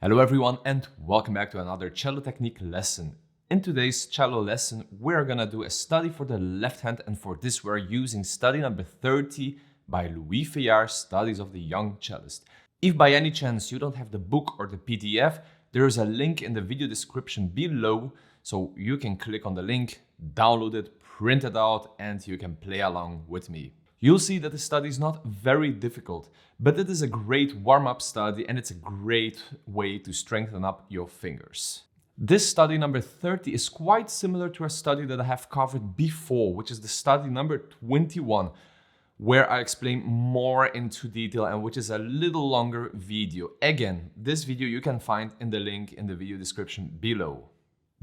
Hello everyone and welcome back to another cello technique lesson. In today's cello lesson, we're gonna do a study for the left hand, and for this we're using study number 30 by Louis Feuillard, Studies of the Young Cellist. If by any chance you don't have the book or the PDF, there is a link in the video description below, so you can click on the link, download it, print it out, and you can play along with me. You'll see that the study is not very difficult, but it is a great warm-up study and it's a great way to strengthen up your fingers. This study number 30 is quite similar to a study that I have covered before, which is the study number 21, where I explain more into detail and which is a little longer video. Again, this video you can find in the link in the video description below.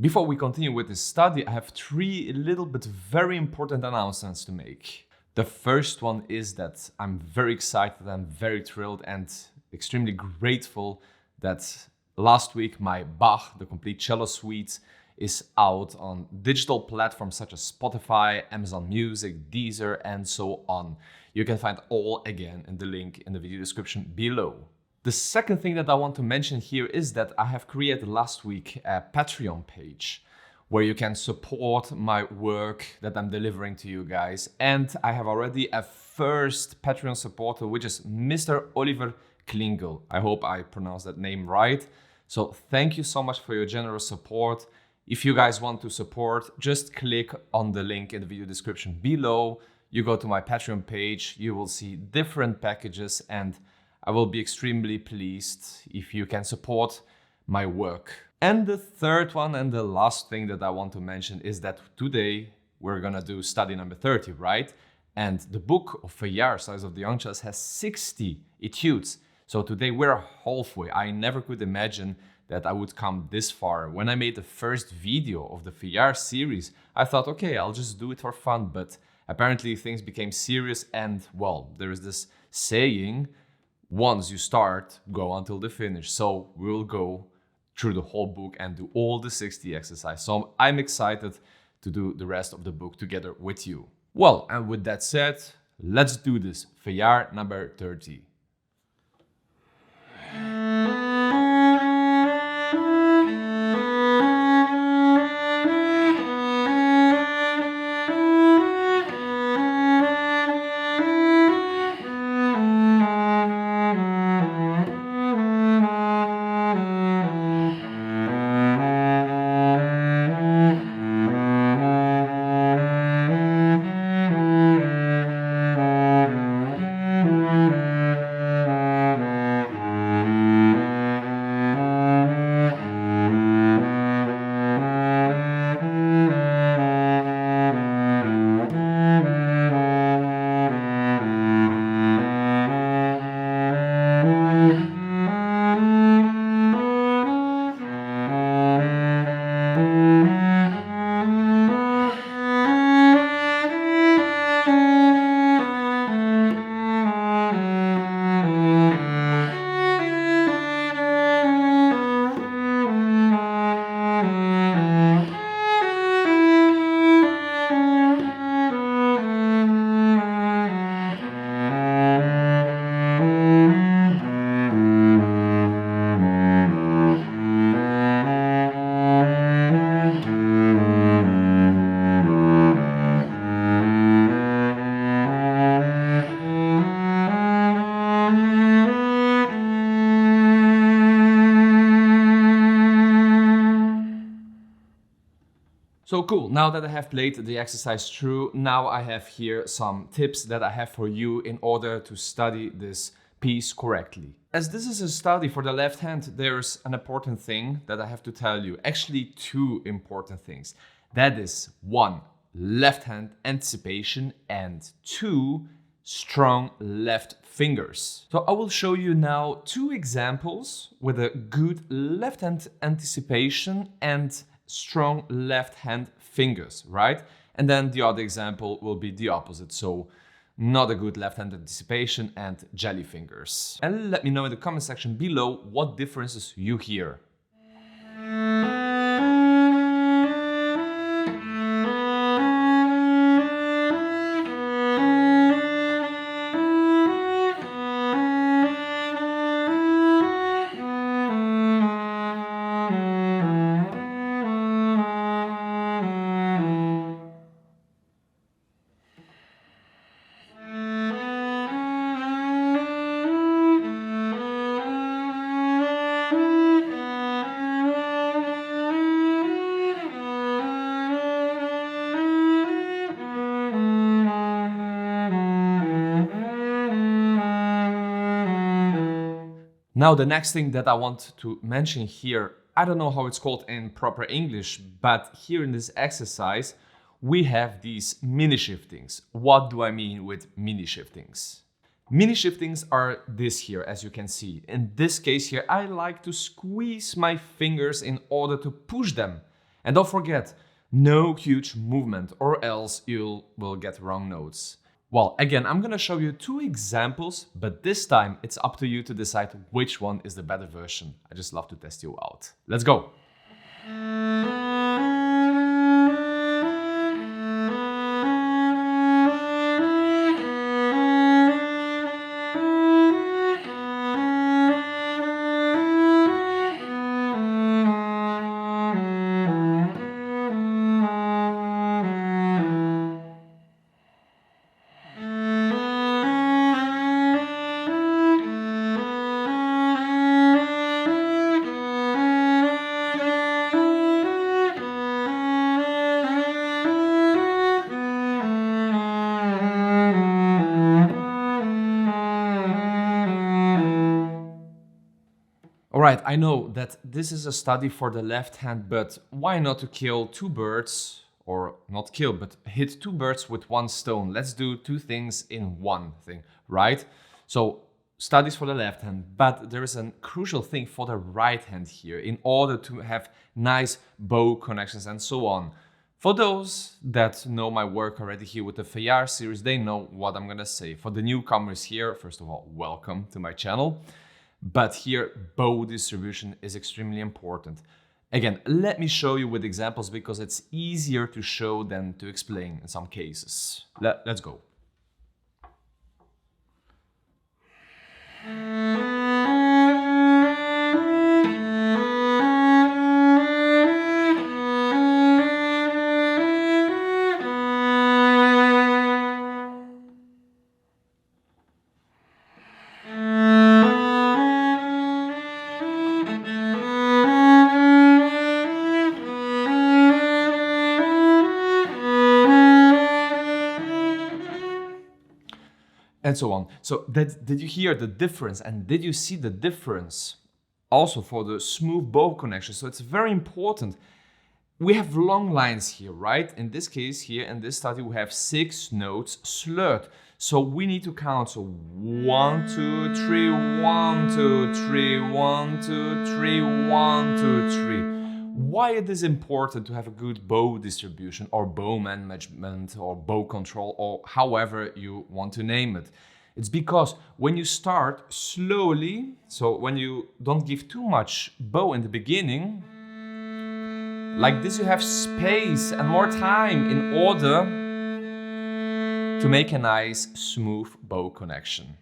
Before we continue with this study, I have three little but very important announcements to make. The first one is that I'm very excited, I'm very thrilled and extremely grateful that last week my BACH, the complete cello suite, is out on digital platforms such as Spotify, Amazon Music, Deezer, and so on. You can find all again in the link in the video description below. The second thing that I want to mention here is that I have created last week a Patreon page where you can support my work that I'm delivering to you guys. And I have already a first Patreon supporter, which is Mr. Oliver Klingel. I hope I pronounced that name right. So thank you so much for your generous support. If you guys want to support, just click on the link in the video description below. You go to my Patreon page, you will see different packages, and I will be extremely pleased if you can support my work. And the third one and the last thing that I want to mention is that today we're gonna do study number 30, right? And the book of Feuillard, Studies of the Young Cellist, has 60 etudes. So today we're halfway. I never could imagine that I would come this far. When I made the first video of the Feuillard series, I thought, okay, I'll just do it for fun. But apparently things became serious, and well, there is this saying, once you start, go until the finish. So we'll go through the whole book and do all the 60 exercises. So I'm excited to do the rest of the book together with you. Well, and with that said, let's do this. Feuillard number 30. So cool, now that I have played the exercise through, now I have here some tips that I have for you in order to study this piece correctly. As this is a study for the left hand, there's an important thing that I have to tell you. Actually, two important things. That is, one, left hand anticipation, and two, strong left fingers. So I will show you now two examples with a good left hand anticipation and strong left hand fingers, right? And then the other example will be the opposite. So not a good left hand anticipation and jelly fingers. And let me know in the comment section below what differences you hear. Now, the next thing that I want to mention here, I don't know how it's called in proper English, but here in this exercise, we have these mini shiftings. What do I mean with mini shiftings? Mini shiftings are this here, as you can see. In this case here, I like to squeeze my fingers in order to push them. And don't forget, no huge movement or else you will get wrong notes. Well, again, I'm gonna show you 2 examples, but this time it's up to you to decide which one is the better version. I just love to test you out. Let's go. Alright, I know that this is a study for the left hand, but why not to kill 2 birds, or not kill, but hit 2 birds with 1 stone? Let's do 2 things in 1 thing, right? So, studies for the left hand, but there is a crucial thing for the right hand here in order to have nice bow connections and so on. For those that know my work already here with the Feuillard series, they know what I'm gonna say. For the newcomers here, first of all, welcome to my channel. But here, bow distribution is extremely important. Again, let me show you with examples because it's easier to show than to explain in some cases. Let's go. And so on. So did you hear the difference? And did you see the difference also for the smooth bow connection? So it's very important. We have long lines here, right? In this case here, in this study, we have 6 notes slurred. So we need to count. So 1, 2, 3, 1, 2, 3, 1, 2, 3, 1, 2, 3. Why it is important to have a good bow distribution or bow management or bow control or however you want to name it. It's because when you start slowly, so when you don't give too much bow in the beginning, like this you have space and more time in order to make a nice smooth bow connection.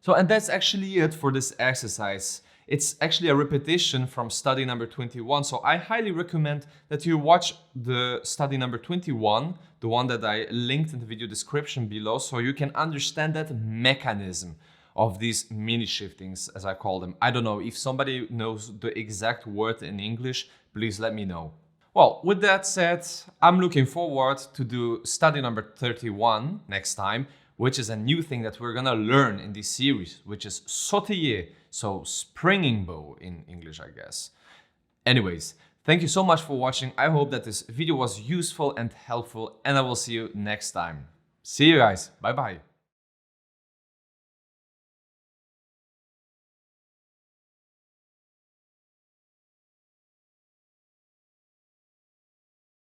So, and that's actually it for this exercise. It's actually a repetition from study number 21. So I highly recommend that you watch the study number 21, the one that I linked in the video description below, so you can understand that mechanism of these mini shiftings, as I call them. I don't know, if somebody knows the exact word in English, please let me know. Well, with that said, I'm looking forward to do study number 31 next time, which is a new thing that we're gonna learn in this series, which is sautiller, so springing bow in English, I guess. Anyways, thank you so much for watching. I hope that this video was useful and helpful, and I will see you next time. See you guys. Bye bye.